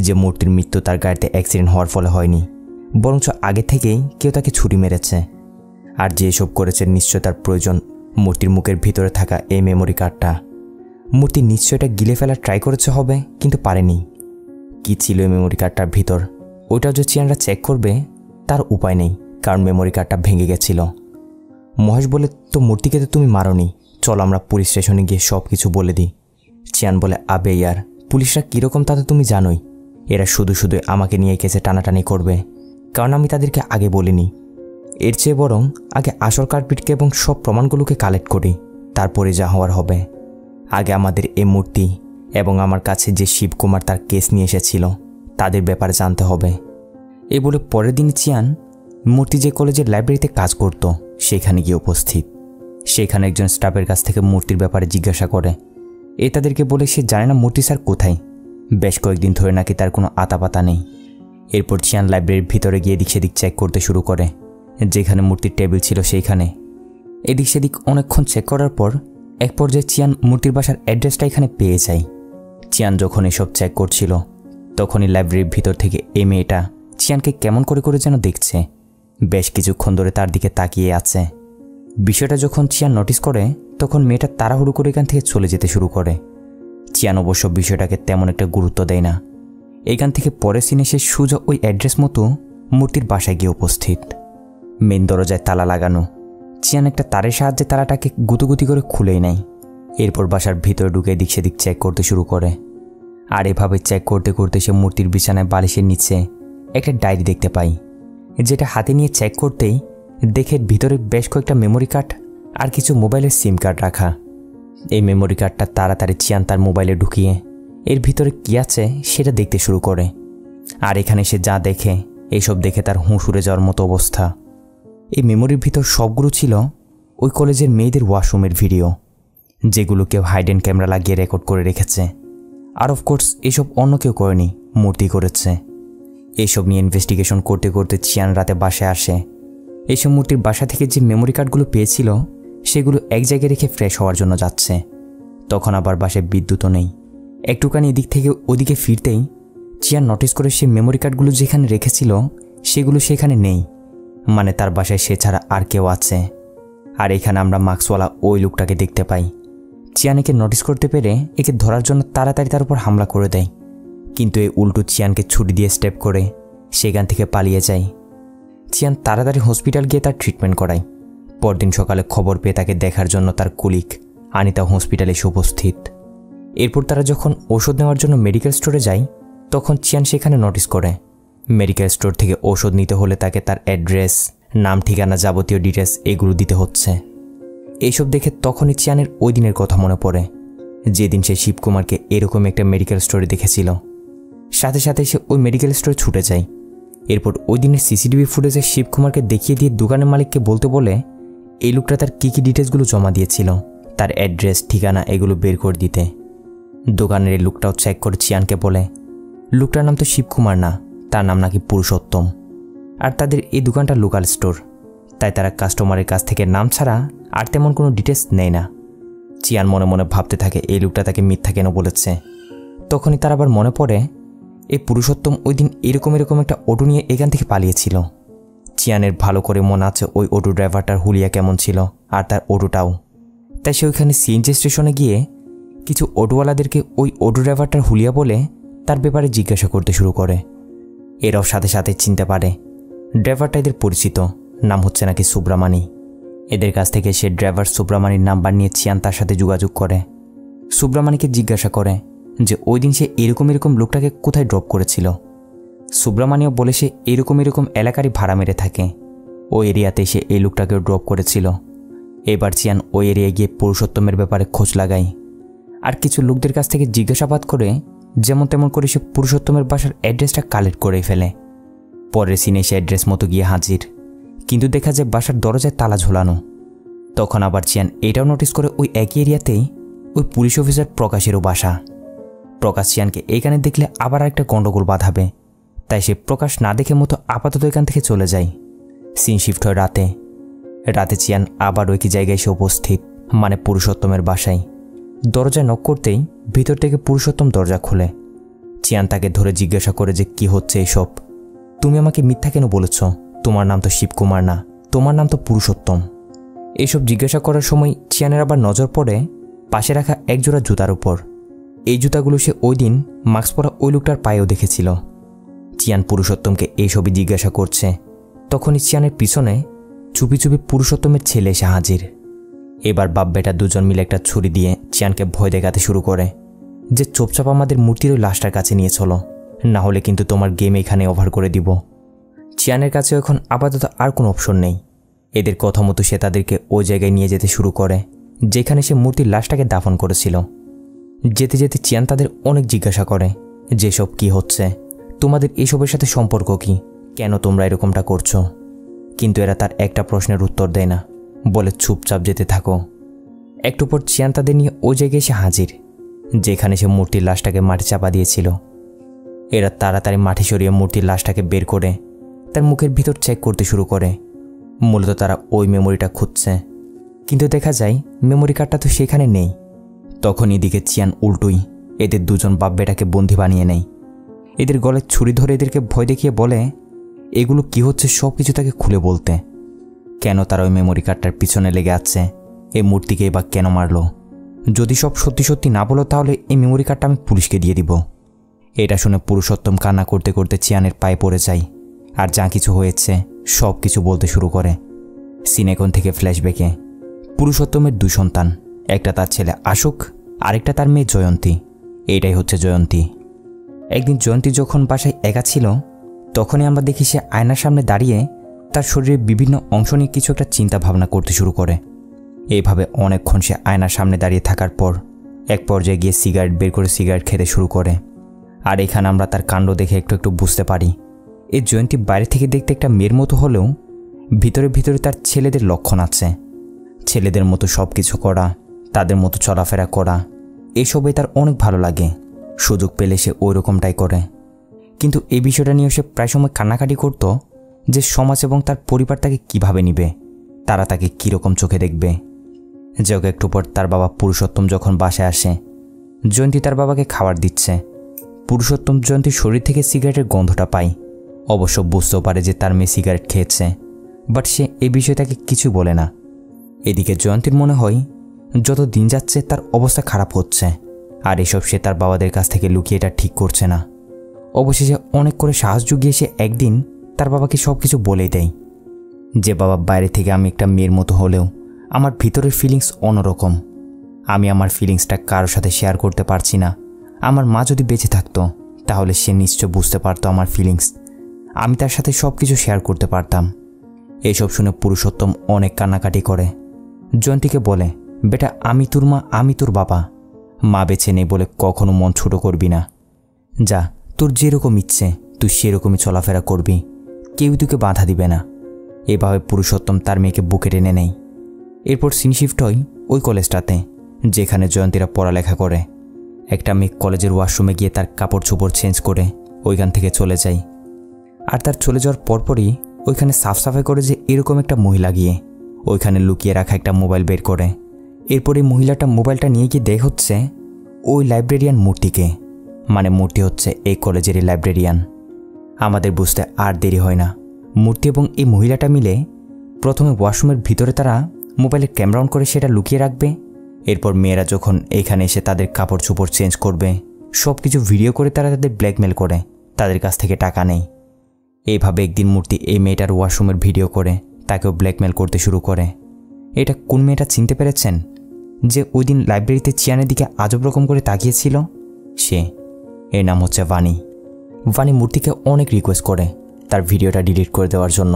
যে মূর্তির মৃত্যু তার গাড়িতে অ্যাক্সিডেন্ট হওয়ার ফলে হয়নি, বরঞ্চ আগে থেকেই কেউ তাকে ছুরি মেরেছে। আর যে এসব করেছে নিশ্চয় তার প্রয়োজন মূর্তির মুখের ভিতরে থাকা এই মেমোরি কার্ডটা। মূর্তি নিশ্চয় এটা গিলে ফেলার ট্রাই করেছে হবে, কিন্তু পারেনি। কি ছিল এই মেমোরি কার্ডটার ভিতর ওইটাও যে চিয়ানরা চেক করবে তার উপায় নেই, কারণ মেমোরি কার্ডটা ভেঙে গেছিল। মহেশ বলে, তো মূর্তিকে তো তুমি মারোনি, চলো আমরা পুলিশ স্টেশনে গিয়ে সব কিছু বলে দিই। চিয়ান বলে, আবে ইয়ার, পুলিশরা কীরকম তা তো তুমি জানোই। এরা শুধু শুধু আমাকে নিয়ে কেসে টানাটানি করবে, কারণ আমি তাদেরকে আগে বলিনি। এর চেয়ে বরং আগে আসল কার্ডপিটকে এবং সব প্রমাণগুলোকে কালেক্ট করি, তারপরে যা হওয়ার হবে। আগে আমাদের এই মূর্তি এবং আমার কাছে যে শিবকুমার তার কেস নিয়ে এসেছিল তাদের ব্যাপারে জানতে হবে। এই বলে পরের দিন চিয়ান মূর্তি যে কলেজের লাইব্রেরিতে কাজ করত সেখানে গিয়ে উপস্থিত। সেখানে একজন স্টাফের কাছ থেকে মূর্তির ব্যাপারে জিজ্ঞাসা করে। তাদেরকে বলে সে জানে না মূর্তি স্যার কোথায়, বেশ কয়েকদিন ধরে নাকি তার কোনো আতাপাতা নেই। এরপর চিয়ান লাইব্রেরির ভিতরে গিয়ে এদিক সেদিক চেক করতে শুরু করে। যেখানে মূর্তির টেবিল ছিল সেইখানে এদিক সেদিক অনেকক্ষণ চেক করার পর এক পর্যায়ে চিয়ান মূর্তির বাসার অ্যাড্রেসটা এখানে পেয়ে যায়। চিয়ান যখন এসব চেক করছিল তখনই লাইব্রেরির ভিতর থেকে এই মেয়েটা চিয়ানকে কেমন করে করে যেন দেখছে, বেশ কিছুক্ষণ ধরে তার দিকে তাকিয়ে আছে। বিষয়টা যখন চিয়ান নোটিস করে তখন মেয়েটা তাড়াহুড়ো করে এখান থেকে চলে যেতে শুরু করে। চিয়ান অবশ্য বিষয়টাকে তেমন একটা গুরুত্ব দেয় না। এখান থেকে পরের সিনে সে সোজা ওই অ্যাড্রেস মতো মূর্তির বাসায় গিয়ে উপস্থিত। মেন দরজায় তালা লাগানো। চিয়ান একটা তারের সাহায্যে তালাটাকে গুতুগুতি করে খুলেই নেয়। এরপর বাসার ভিতরে ঢুকে দিক সেদিক চেক করতে শুরু করে। আর এভাবে চেক করতে করতে সে মূর্তির বিছানায় বালিশের নিচে একটা ডায়েরি দেখতে পাই, যেটা হাতে নিয়ে চেক করতেই দেখে ভিতরে বেশ কয়েকটা মেমোরি কার্ড আর কিছু মোবাইলের সিম কার্ড রাখা। এই মেমোরি কার্ডটা তাড়াতাড়ি চিয়ান তার মোবাইলে ঢুকিয়ে এর ভিতরে কী আছে সেটা দেখতে শুরু করে। আর এখানে সে যা দেখে এইসব দেখে তার হুঁশ উড়ে যাওয়ার মতো অবস্থা। এই মেমোরির ভিতর সবগুলো ছিল ওই কলেজের মেয়েদের ওয়াশরুমের ভিডিও, যেগুলো কেউ হাইডেন ক্যামেরা লাগিয়ে রেকর্ড করে রেখেছে। আর অফকোর্স এসব অন্য কেউ করেনি, মূর্তি করেছে। এইসব নিয়ে ইনভেস্টিগেশন করতে করতে চিয়ান রাতে বাসায় আসে। এইসব মূর্তির বাসা থেকে যে মেমোরি কার্ডগুলো পেয়েছিল সেগুলো এক জায়গায় রেখে ফ্রেশ হওয়ার জন্য যাচ্ছে। তখন আবার বাসায় বিদ্যুৎও নেই। একটুখানি এদিক থেকে ওদিকে ফিরতেই চিয়ান নোটিস করে সে মেমোরি কার্ডগুলো যেখানে রেখেছিল সেগুলো সেখানে নেই, মানে তার বাসায় সে ছাড়া আর কেউ আছে। আর এখানে আমরা মাস্কওয়ালা ওই লোকটাকে দেখতে পাই। চিয়ান একে নোটিস করতে পেরে একে ধরার জন্য তাড়াতাড়ি তার উপর হামলা করে দেয়, কিন্তু এই উল্টো চিয়ানকে ছুরি দিয়ে স্টেপ করে সেখান থেকে পালিয়ে যায়। চিয়ান তাড়াতাড়ি হসপিটাল গিয়ে তার ট্রিটমেন্ট করায়। পরদিন সকালে খবর পেয়ে তাকে দেখার জন্য তার কুলিক আনিতা হসপিটালে এসে উপস্থিত। এরপর তারা যখন ওষুধ নেওয়ার জন্য মেডিকেল স্টোরে যায় তখন চিয়ান সেখানে নোটিস করে মেডিকেল স্টোর থেকে ওষুধ নিতে হলে তাকে তার অ্যাড্রেস, নাম, ঠিকানা, যাবতীয় ডিটেলস এগুলো দিতে হচ্ছে। এইসব দেখে তখনই চিয়ানের ওই দিনের কথা মনে পড়ে, যেদিন সে শিবকুমারকে এরকম একটা মেডিকেল স্টোরে দেখেছিল। সাথে সাথে সে ওই মেডিকেল স্টোরে ছুটে যায়। এরপর ওই দিনের সিসিটিভি ফুটেজে শিবকুমারকে দেখিয়ে দিয়ে দোকানের মালিককে বলতে বলে এই লোকটা তার কী কী ডিটেলসগুলো জমা দিয়েছিল, তার অ্যাড্রেস, ঠিকানা এগুলো বের করে দিতে। দোকানের এই লোকটাও চেক করে চিয়ানকে বলে লোকটার নাম তো শিবকুমার না, তার নাম নাকি পুরুষোত্তম। আর তাদের এই দোকানটা লোকাল স্টোর, তাই তারা কাস্টমারের কাছ থেকে নাম ছাড়া আর তেমন কোনো ডিটেলস নেয় না। চিয়ান মনে মনে ভাবতে থাকে এই লোকটা তাকে মিথ্যা কেন বলেছে। তখনই তার আবার মনে পড়ে এই পুরুষোত্তম ওই দিন এরকম একটা অটো নিয়ে এখান থেকে পালিয়েছিল। চিয়ানের ভালো করে মনে আছে ওই অটো ড্রাইভারটার হুলিয়া কেমন ছিল আর তার অটোটাও। তাই সে ওইখানে সিএনজি স্টেশনে গিয়ে কিছু অটোওয়ালাদেরকে ওই অটো ড্রাইভারটার হুলিয়া বলে তার ব্যাপারে জিজ্ঞাসা করতে শুরু করে। এরাও সাথে সাথে চিনতে পারে ড্রাইভারটা এদের পরিচিত, নাম হচ্ছে নাকি সুব্রামানি। এদের কাছ থেকে সে ড্রাইভার সুব্রামানির নাম্বার নিয়ে চিয়ান তার সাথে যোগাযোগ করে। সুব্রামানিকে জিজ্ঞাসা করে যে ওই দিন সে এরকম লোকটাকে কোথায় ড্রপ করেছিল। সুব্রামানিয় বলে সে এরকম এলাকারই ভাড়া মেরে থাকে। ওই এরিয়াতে সে এই লোকটাকেও ড্রপ করেছিল। এবার চিয়ান ওই এরিয়ায় গিয়ে পুরুষোত্তমের ব্যাপারে খোঁজ লাগায় আর কিছু লোকদের কাছ থেকে জিজ্ঞাসাবাদ করে যেমন তেমন করে সে পুরুষোত্তমের বাসার অ্যাড্রেসটা কালেক্ট করে ফেলে। পরের সিনে সে অ্যাড্রেস মতো গিয়ে হাজির, কিন্তু দেখা যায় বাসার দরজায় তালা ঝোলানো। তখন আবার চিয়ান এটাও নোটিস করে ওই একই এরিয়াতেই ওই পুলিশ অফিসার প্রকাশেরও বাসা। প্রকাশ চিয়ানকে এইখানে দেখলে আবার একটা গণ্ডগোল বাঁধাবে, তাই সে প্রকাশ না দেখে মতো আপাতত এখান থেকে চলে যায়। সিন শিফট হয় রাতে চিয়ান আবার ওই জায়গায় এসে উপস্থিত, মানে পুরুষোত্তমের বাসায়। দরজায় নক করতেই ভিতর থেকে পুরুষোত্তম দরজা খোলে। চিয়ান তাকে ধরে জিজ্ঞাসা করে যে কি হচ্ছে এসব, তুমি আমাকে মিথ্যা কেন বলেছ? তোমার নাম তো শিবকুমার না, তোমার নাম তো পুরুষোত্তম। এসব জিজ্ঞাসা করার সময় চিয়ানের আবার নজর পড়ে পাশে রাখা একজোড়া জুতার উপর। এই জুতাগুলো সে ওই দিন মাস্ক পরা ওই লোকটার পায়েও দেখেছিল। চিয়ান পুরুষোত্তমকে এইসবই জিজ্ঞাসা করছে, তখনই চিয়ানের পিছনে চুপি চুপি পুরুষোত্তমের ছেলে এসে হাজির। এবার বাপ বেটা দুজন মিলে একটা ছুরি দিয়ে চিয়ানকে ভয় দেখাতে শুরু করে যে চুপচাপ আমাদের মূর্তির ওই লাশটার কাছে নিয়ে চলো, না হলে কিন্তু তোমার গেম এখানে ওভার করে দিব। চিয়ানের কাছে এখন আপাতত আর কোনো অপশন নেই। এদের কথা মতো সে তাদেরকে ওই জায়গায় নিয়ে যেতে শুরু করে যেখানে সে মূর্তির লাশটাকে দাফন করেছিল। যেতে যেতে চিয়ান তাদের অনেক জিজ্ঞাসা করে যেসব কি হচ্ছে, তোমাদের এসবের সাথে সম্পর্ক কি, কেন তোমরা এরকমটা করছো? কিন্তু এরা তার একটা প্রশ্নের উত্তর দেয় না, বলে চুপচাপ যেতে থাকো। একটু পর চিয়ান তাদের নিয়ে ওই জায়গায় এসে হাজির যেখানে সে মূর্তির লাশটাকে মাটি চাপা দিয়েছিল। এরা তাড়াতাড়ি মাটি সরিয়ে মূর্তির লাশটাকে বের করে তার মুখের ভিতর চেক করতে শুরু করে। মূলত তারা ওই মেমোরিটা খুঁজছে, কিন্তু দেখা যায় মেমোরি কার্ডটা তো সেখানে নেই। তখন এদিকে চিয়ান উল্টোই এদের দুজন বাপ বেটাকে বন্দি বানিয়ে নেয়। এদের গলায় ছুরি ধরে এদেরকে ভয় দেখিয়ে বলে এগুলো কি হচ্ছে সব কিছু তাকে খুলে বলতে। কেন তারা ওই মেমোরি কার্ডটার পিছনে লেগে আছে, এই মূর্তিকে বা কেন মারলো। যদি সব সত্যি সত্যি না বলো তাহলে এই মেমোরি কার্ডটা আমি পুলিশকে দিয়ে দিব। এটা শুনে পুরুষোত্তম কান্না করতে করতে চিয়ানের পায়ে পড়ে যায় আর যা কিছু হয়েছে সব কিছু বলতে শুরু করে। সিনেকন থেকে ফ্ল্যাশব্যাকে পুরুষোত্তমের 2 সন্তান, একটা তার ছেলে আশুক, আরেকটা তার মেয়ে জয়ন্তী। এইটাই হচ্ছে জয়ন্তী। একদিন জয়ন্তী যখন বাসায় একা ছিল তখনই আমরা দেখি সে আয়নার সামনে দাঁড়িয়ে তার শরীরের বিভিন্ন অংশ নিয়ে কিছু একটা চিন্তা ভাবনা করতে শুরু করে। এইভাবে অনেকক্ষণ সে আয়নার সামনে দাঁড়িয়ে থাকার পর এক পর্যায়ে গিয়ে সিগারেট বের করে সিগারেট খেতে শুরু করে। আর এখানে আমরা তার কাণ্ড দেখে একটু একটু বুঝতে পারি এই জয়ন্তী বাইরে থেকে দেখতে একটা মেয়ের মতো হলেও ভিতরে ভিতরে তার ছেলেদের লক্ষণ আছে। ছেলেদের মতো সব কিছু করা, তাদের মতো চলাফেরা করা, এসবই তার অনেক ভালো লাগে। সুযোগ পেলে সে ওই রকমটাই করে। কিন্তু এই বিষয়টা নিয়ে সে প্রায় সময় কান্নাকাটি করত যে সমাজ এবং তার পরিবার তাকে কীভাবে নিবে, তারা তাকে কীরকম চোখে দেখবে। যাক, একটু পর তার বাবা পুরুষোত্তম যখন বাসায় আসে, জয়ন্তী তার বাবাকে খাবার দিচ্ছে। পুরুষোত্তম জয়ন্তীর শরীর থেকে সিগারেটের গন্ধটা পায়। অবশ্য বুঝতেও পারে যে তার মেয়ে সিগারেট খেয়েছে, বাট সে এই বিষয়ে তাকে কিছু বলে না। এদিকে জয়ন্তীর মনে হয় যত দিন যাচ্ছে তার অবস্থা খারাপ হচ্ছে, আর এসব সে তার বাবাদের কাছ থেকে লুকিয়ে এটা ঠিক করছে না। অবশেষে অনেক করে সাহস জুগিয়ে সে একদিন তার বাবাকে সব কিছু বলেই দেয় যে বাবা, বাইরে থেকে আমি একটা মেয়ের মতো হলেও আমার ভিতরের ফিলিংস অন্যরকম। আমি আমার ফিলিংসটা কারোর সাথে শেয়ার করতে পারছি না। আমার মা যদি বেঁচে থাকতো তাহলে সে নিশ্চয় বুঝতে পারতো আমার ফিলিংস, আমি তার সাথে সব কিছু শেয়ার করতে পারতাম। এইসব শুনে পুরুষোত্তম অনেক কান্নাকাটি করে। জয়ন্তীকে বলে, বেটা আমি তোর মা, আমি তোর বাবা, মা বেঁচে নেই বলে কখনো মন ছোট করবি না। যা, তোর যেরকম ইচ্ছে তুই সেরকমই চলাফেরা করবি, কেউ তোকে বাধা দিবে না। এভাবে পুরুষোত্তম তার মেয়েকে বুকে টেনে নেয়। এরপর সিন শিফট হয় ওই কলেজটাতে যেখানে জয়ন্তীরা পড়ালেখা করে। একটা মেয়ে কলেজের ওয়াশরুমে গিয়ে তার কাপড় চোপড় চেঞ্জ করে ওইখান থেকে চলে যায়। আর তার চলে যাওয়ার পরপরই ওইখানে সাফ সাফাই করে যে এরকম একটা মহিলা গিয়ে ওইখানে লুকিয়ে রাখা একটা মোবাইল বের করে। এরপর এই মহিলাটা মোবাইলটা নিয়ে গিয়ে দেখ হচ্ছে ওই লাইব্রেরিয়ান মূর্তিকে, মানে মূর্তি হচ্ছে এই কলেজেরই লাইব্রেরিয়ান। আমাদের বুঝতে আর দেরি হয় না। মূর্তি এবং এই মহিলাটা মিলে প্রথমে ওয়াশরুমের ভিতরে তারা মোবাইলের ক্যামেরা অন করে সেটা লুকিয়ে রাখবে। এরপর মেয়েরা যখন এখানে এসে তাদের কাপড় চোপড় চেঞ্জ করবে সব কিছু ভিডিও করে তারা তাদের ব্ল্যাকমেল করে তাদের কাছ থেকে টাকা নেয়। এইভাবে একদিন মূর্তি এই মেয়েটার ওয়াশরুমের ভিডিও করে তাকেও ব্ল্যাকমেল করতে শুরু করে। এটা কোন মেয়েটা চিনতে পেরেছেন যে ওই দিন লাইব্রেরিতে চিয়ানের দিকে আজব রকম করে তাকিয়েছিল? সে, এর নাম হচ্ছে বানি। ভানি মূর্তিকে অনেক রিকোয়েস্ট করে তার ভিডিওটা ডিলিট করে দেওয়ার জন্য,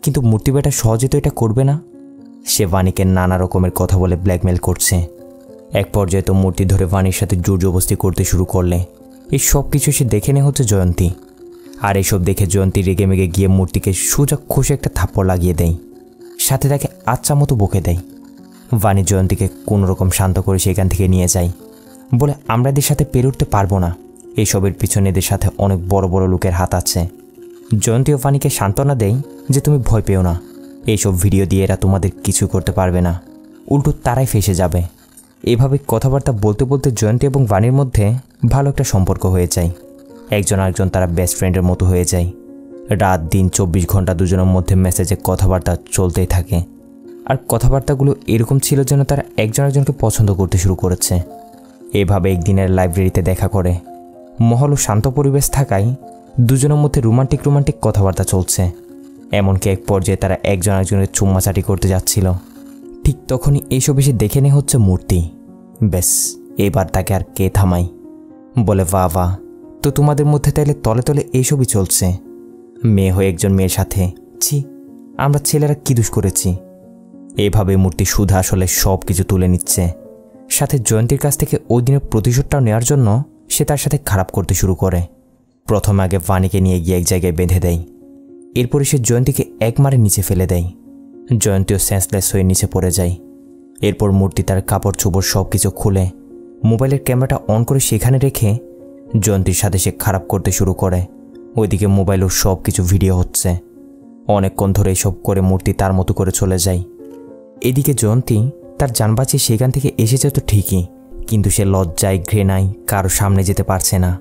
কিন্তু মূর্তি বেটা সহজে তো এটা করবে না। সে ভানিকে নানা রকমের কথা বলে ব্ল্যাকমেল করছে। এক পর্যায়ে তো মূর্তি ধরে ভানির সাথে জোর জবরদস্তি করতে শুরু করলে এই সব কিছু সে দেখে নেয় হচ্ছে জয়ন্তী। আর এইসব দেখে জয়ন্তী রেগে মেগে গিয়ে মূর্তিকে সোজা খসে একটা থাপ্পড় লাগিয়ে দেয়, সাথে তাকে আচ্ছা মতো বকে দেয়। ভানি জয়ন্তীকে কোনোরকম শান্ত করে সেখান থেকে নিয়ে যায়, বলে আমরা এদের সাথে পেরে উঠতে পারবো না, এইসবের পিছনে এদের সাথে অনেক বড় বড় লোকের হাত আছে। জয়ন্তী ও ভানিকে সান্ত্বনা দেয় যে তুমি ভয় পেও না, এইসব ভিডিও দিয়ে এরা তোমাদের কিছু করতে পারবে না, উল্টো তারাই ফেসে যাবে। এভাবে কথাবার্তা বলতে বলতে জয়ন্তী এবং ভানির মধ্যে ভালো একটা সম্পর্ক হয়ে যায়। একজন আরেকজন তারা বেস্ট ফ্রেন্ডের মতো হয়ে যায়। রাত দিন 24 ঘন্টা দুজনের মধ্যে মেসেজে কথাবার্তা চলতেই থাকে। আর কথাবার্তাগুলো এরকম ছিল যেন তারা একজন আরেকজনকে পছন্দ করতে শুরু করেছে। এভাবে একদিনের লাইব্রেরিতে দেখা করে। মহল ও শান্ত পরিবেশ থাকায় দুজনের মধ্যে রোমান্টিক কথাবার্তা চলছে। এমনকি এক পর্যায়ে তারা একজন আরেকজনের চুম্মাচাটি করতে যাচ্ছিল। ঠিক তখনই এইসব এসে দেখে নেয় হচ্ছে মূর্তি। ব্যাস, এবার তাকে আর কে থামাই। বলে বাহ, তো তোমাদের মধ্যে তাইলে তলে তলে এইসবই চলছে। মেয়ে হয়ে একজন মেয়ের সাথে, ছি, আমরা ছেলেরা কি দোষ করেছি। এভাবে মূর্তি সুধা আসলে সব কিছু তুলে নিচ্ছে। সাথে জয়ন্তীর কাছ থেকে ওই দিনের প্রতিশোধটাও নেওয়ার জন্য সে তার সাথে খারাপ করতে শুরু করে। প্রথমে আগে ভানিকে নিয়ে গিয়ে এক জায়গায় বেঁধে দেয়, এরপরে সে জয়ন্তীকে একমারে নিচে ফেলে দেয়। জয়ন্তীও সেন্সলেস হয়ে নিচে পড়ে যায়। এরপর মূর্তি তার কাপড় চোপড় সব কিছু খুলে মোবাইলের ক্যামেরাটা অন করে সেখানে রেখে জয়ন্তীর সাথে সে খারাপ করতে শুরু করে। ওইদিকে মোবাইলেও সব কিছু ভিডিও হচ্ছে। অনেকক্ষণ ধরে এসব করে মূর্তি তার মতো করে চলে যায়। এদিকে জয়ন্তী তার জান বাঁচিয়ে সেখান থেকে এসেছে তো ঠিকই, কিন্তু সে লজ্জায় ঘৃণায় কারো সামনে যেতে পারছে না।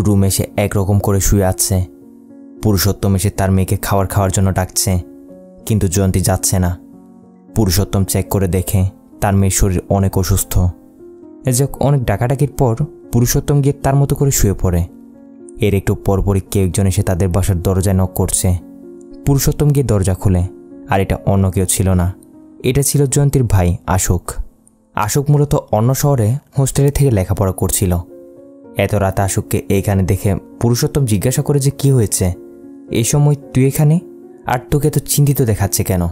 রুমে সে একরকম করে শুয়ে আছে। পুরুষোত্তম এসে তার মেয়েকে খাওয়ার জন্য ডাকছে, কিন্তু জয়ন্তী যাচ্ছে না। পুরুষোত্তম চেক করে দেখে তার মেয়ের শরীর অনেক অসুস্থ। অনেক ডাকাডাকির পর পুরুষোত্তম গিয়ে তার মতো করে শুয়ে পড়ে। এর একটু পরপরই কেউ একজন এসে তাদের বাসার দরজায় নক করছে। পুরুষোত্তম গিয়ে দরজা খুলে, আর এটা অন্য কেউ ছিল না, এটা ছিল জয়ন্তীর ভাই আশোক। আশোক মূলত অন্য শহরে হোস্টেলে থেকে লেখাপড়া করছিল। এত রাতে আশোককে এইখানে দেখে পুরুষোত্তম জিজ্ঞাসা করে যে কি হয়েছে, এই সময় তুই এখানে, আর তোকে তো চিন্তিত দেখাচ্ছে কেন।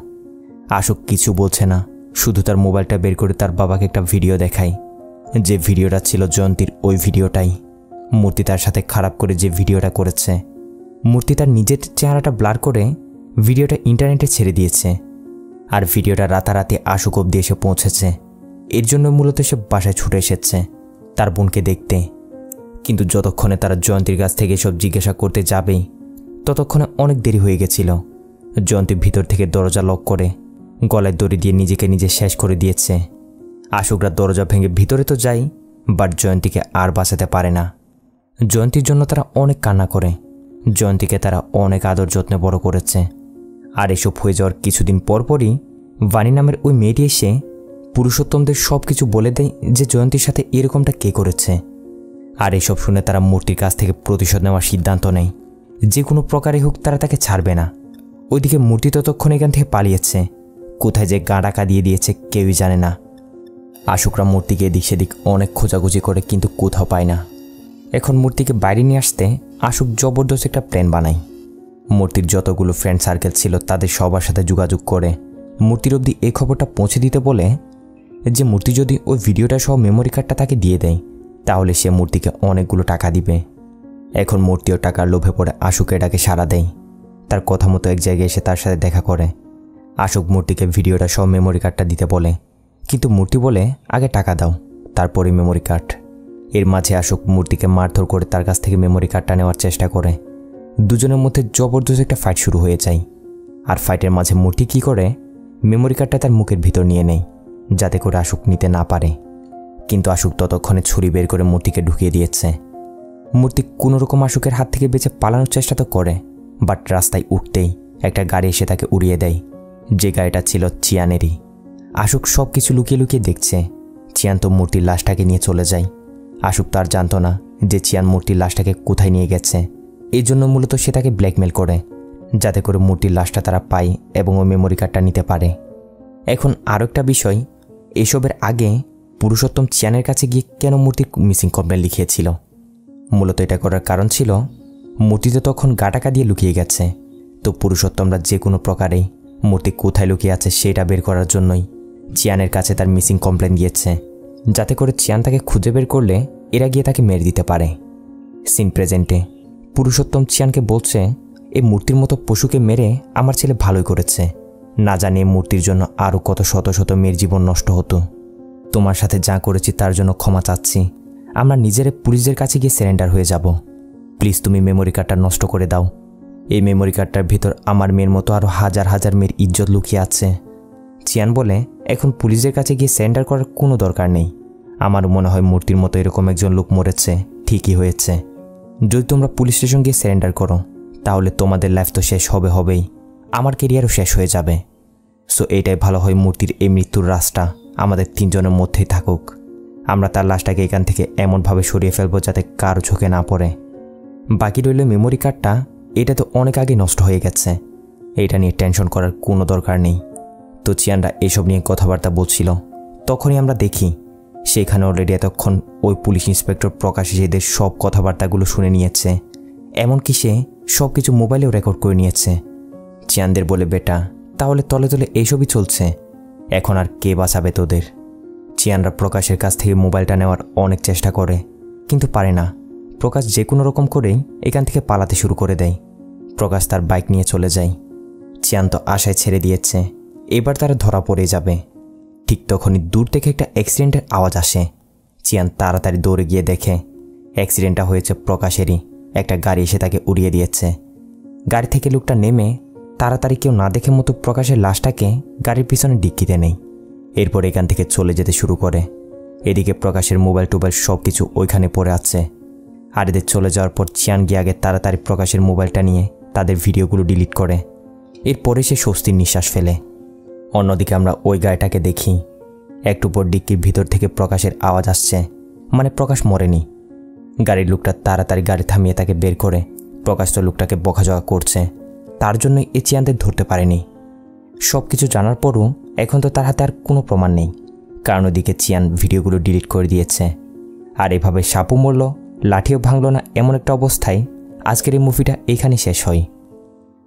আশোক কিছু বলছে না, শুধু তার মোবাইলটা বের করে তার বাবাকে একটা ভিডিও দেখায়। যে ভিডিওটা ছিল জয়ন্তীর ওই ভিডিওটাই। মূর্তি তার সাথে খারাপ করে যে ভিডিওটা করেছে, মূর্তি তার নিজের চেহারাটা ব্লার করে ভিডিওটা ইন্টারনেটে ছেড়ে দিয়েছে। আর ভিডিওটা রাতারাতি আশোক অবধি এসে পৌঁছেছে। এর জন্য মূলত সে বাসায় ছুটে এসেছে তার বোনকে দেখতে। কিন্তু যতক্ষণে তারা জয়ন্তীর কাছ থেকে সব জিজ্ঞাসা করতে যাবেই ততক্ষণে অনেক দেরি হয়ে গেছিল। জয়ন্তী ভিতর থেকে দরজা লক করে গলায় দড়ি দিয়ে নিজেকে নিজে শেষ করে দিয়েছে। আশোকরা দরজা ভেঙে ভিতরে তো যায়, বাট জয়ন্তীকে আর বাঁচাতে পারে না। জয়ন্তীর জন্য তারা অনেক কান্না করে। জয়ন্তীকে তারা অনেক আদর যত্নে বড় করেছে। আর এসব হয়ে যাওয়ার কিছুদিন পরপরই ভানি নামের ওই মেয়েটি এসে পুরুষোত্তমদের সব কিছু বলে দেয় যে জয়ন্তীর সাথে এরকমটা কে করেছে। আর এসব শুনে তারা মূর্তির কাছ থেকে প্রতিশোধ নেওয়ার সিদ্ধান্ত নেয়। যে কোনো প্রকারে হোক তারা তাকে ছাড়বে না। ওইদিকে মূর্তি ততক্ষণ এখান থেকে পালিয়েছে, কোথায় যে গা ডাকা দিয়ে দিয়েছে কেউই জানে না। আশোকরা মূর্তিকে এদিক সেদিক অনেক খোঁজাখুঁজি করে, কিন্তু কোথাও পায় না। এখন মূর্তিকে বাইরে নিয়ে আসতে আশোক জবরদস্ত একটা প্ল্যান বানায়। মূর্তির যতগুলো ফ্রেন্ড সার্কেল ছিল তাদের সবার সাথে যোগাযোগ করে মূর্তির অবধি এই খবরটা পৌঁছে দিতে বলে যে মূর্তি যদি ওই ভিডিওটা সহ মেমোরি কার্ডটা তাকে দিয়ে দেয় তাহলে সে মূর্তিকে অনেকগুলো টাকা দিবে। এখন মূর্তিও টাকার লোভে পড়ে আশোকের ডাকে সাড়া দেয়। তার কথা মতো এক জায়গায় এসে তার সাথে দেখা করে। আশোক মূর্তিকে ভিডিওটা সহ মেমোরি কার্ডটা দিতে বলে, কিন্তু মূর্তি বলে আগে টাকা দাও তারপরে মেমোরি কার্ড। এর মাঝে আশোক মূর্তিকে মারধর করে তার কাছ থেকে মেমোরি কার্ডটা নেওয়ার চেষ্টা করে। দুজনের মধ্যে জবরদস্ত একটা ফাইট শুরু হয়ে যায়। আর ফাইটের মাঝে মূর্তি কী করে মেমোরি কার্ডটা তার মুখের ভিতর নিয়ে নেয় যাতে করে আশোক নিতে না পারে। কিন্তু আশোক ততক্ষণে ছুরি বের করে মূর্তিকে ঢুকিয়ে দিয়েছে। মূর্তি কোনোরকম আশোকের হাত থেকে বেঁচে পালানোর চেষ্টা তো করে, বাট রাস্তায় উঠতেই একটা গাড়ি এসে তাকে উড়িয়ে দেয়। যে গাড়িটা ছিল চিয়ানেরই। আশোক সব কিছু লুকিয়ে লুকিয়ে দেখছে। চিয়ান তো মূর্তির লাশটাকে নিয়ে চলে যায়। আশোক তার জানতো না যে চিয়ান মূর্তির লাশটাকে কোথায় নিয়ে গেছে। এই জন্য মূলত সে তাকে ব্ল্যাকমেল করে যাতে করে মূর্তির লাশটা তারা পায় এবং ওই মেমোরি কার্ডটা নিতে পারে। এখন আরও একটা বিষয়, এসবের আগে পুরুষোত্তম চিয়ানের কাছে গিয়ে কেন মূর্তির মিসিং কমপ্লেন লিখিয়েছিল। মূলত এটা করার কারণ ছিল মূর্তিতে তখন গা টাকা দিয়ে লুকিয়ে গেছে। তো পুরুষোত্তমরা যে কোনো প্রকারেই মূর্তি কোথায় লুকিয়ে আছে সেটা বের করার জন্যই চিয়ানের কাছে তার মিসিং কমপ্লেন দিয়েছে, যাতে করে চিয়ান তাকে খুঁজে বের করলে এরা গিয়ে তাকে মেরে দিতে পারে। সিন প্রেজেন্টে পুরুষোত্তম চিয়ানকে বলছে, এই মূর্তির মতো পশুকে মেরে আমার ছেলে ভালোই করেছে, না জানি মূর্তির জন্য আরও কত শত শত মেয়ের জীবন নষ্ট হতো। তোমার সাথে যা করেছি তার জন্য ক্ষমা চাচ্ছি। আমরা নিজেরা পুলিশদের কাছে গিয়ে সারেন্ডার হয়ে যাব। প্লিজ তুমি মেমোরি কার্ডটা নষ্ট করে দাও। এই মেমোরি কার্ডটার ভিতর আমার মেয়ের মতো আরও হাজার হাজার মেয়ের ইজ্জত লুকিয়ে আছে। চিয়ান বলে, এখন পুলিশদের কাছে গিয়ে সারেন্ডার করার কোনো দরকার নেই। আমার মনে হয় মূর্তির মতো এরকম একজন লোক মরেছে, ঠিকই হয়েছে। যদি তোমরা পুলিশ স্টেশন গিয়ে সারেন্ডার করো তাহলে তোমাদের লাইফ তো শেষ হবেই, আমার কেরিয়ারও শেষ হয়ে যাবে। সো এইটাই ভালো হয়, মূর্তির এই মৃত্যুর রাস্তা আমাদের তিনজনের মধ্যেই থাকুক। আমরা তার লাশটাকে এখান থেকে এমনভাবে সরিয়ে ফেলবো যাতে কারো চোখে না পড়ে। বাকি রইল মেমোরি কার্ডটা, এটা তো অনেক আগে নষ্ট হয়ে গেছে, এটা নিয়ে টেনশন করার কোনো দরকার নেই। তো চিয়ানরা এসব নিয়ে কথাবার্তা বলছিল, তখনই আমরা দেখি সেখানে অলরেডি এতক্ষণ ওই পুলিশ ইন্সপেক্টর প্রকাশ এদের সব কথাবার্তাগুলো শুনে নিয়েছে, এমনকি সে সব কিছু মোবাইলেও রেকর্ড করে নিয়েছে। চিয়ানদের বলে, বেটা তাহলে তলে তলে এইসবই চলছে, এখন আর কে বাঁচাবে তোদের? চিয়ানরা প্রকাশের কাছ থেকে মোবাইলটা নেওয়ার অনেক চেষ্টা করে, কিন্তু পারে না। প্রকাশ যে কোনো রকম করেই এখান থেকে পালাতে শুরু করে দেয়। প্রকাশ তার বাইক নিয়ে চলে যায়। চিয়ান তো আশায় ছেড়ে দিয়েছে, এবার তারা ধরা পড়ে যাবে। ঠিক তখনই দূর থেকে একটা অ্যাক্সিডেন্টের আওয়াজ আসে। চিয়ান তাড়াতাড়ি দৌড়ে গিয়ে দেখে অ্যাক্সিডেন্টটা হয়েছে প্রকাশেরই, একটা গাড়ি এসে তাকে উড়িয়ে দিয়েছে। গাড়ি থেকে লোকটা নেমে তাড়াতাড়ি কেউ না দেখে মতো প্রকাশের লাশটাকে গাড়ির পিছনে ডিক্কিতে নেই। এরপর এখান থেকে চলে যেতে শুরু করে। এদিকে প্রকাশের মোবাইল টোবাইল সব কিছু ওইখানে পড়ে আছে। আর এদের চলে যাওয়ার পর চিয়ান গিয়ে আগে তাড়াতাড়ি প্রকাশের মোবাইলটা নিয়ে তাদের ভিডিওগুলো ডিলিট করে। এরপরে সে স্বস্তির নিঃশ্বাস ফেলে। অন্যদিকে আমরা ওই গাড়িটাকে দেখি, একটু পর ডিক্কির ভিতর থেকে প্রকাশের আওয়াজ আসছে, মানে প্রকাশ মরেনি। গাড়ির লোকটা তাড়াতাড়ি গাড়ি থামিয়ে তাকে বের করে। প্রকাশ তো লোকটাকে বকাঝকা করছে, তার জন্যই এ চিয়ানদের ধরতে পারেনি। সব কিছু জানার পরও এখন তো তার হাতে আর কোনো প্রমাণ নেই, কারণ ওদিকে চিয়ান ভিডিওগুলো ডিলিট করে দিয়েছে। আর এভাবে সাপও মরল, লাঠিও ভাঙল না, এমন একটা অবস্থায় আজকের এই মুভিটা এখানেই শেষ হয়।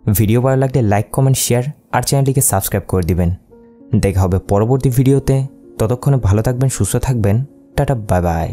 ভিডিও ভালো লাগলে লাইক, কমেন্ট, শেয়ার আর চ্যানেলটিকে সাবস্ক্রাইব করে দিবেন। দেখা হবে পরবর্তী ভিডিওতে, ততক্ষণে ভালো থাকবেন, সুস্থ থাকবেন, টাটা, বাই বাই।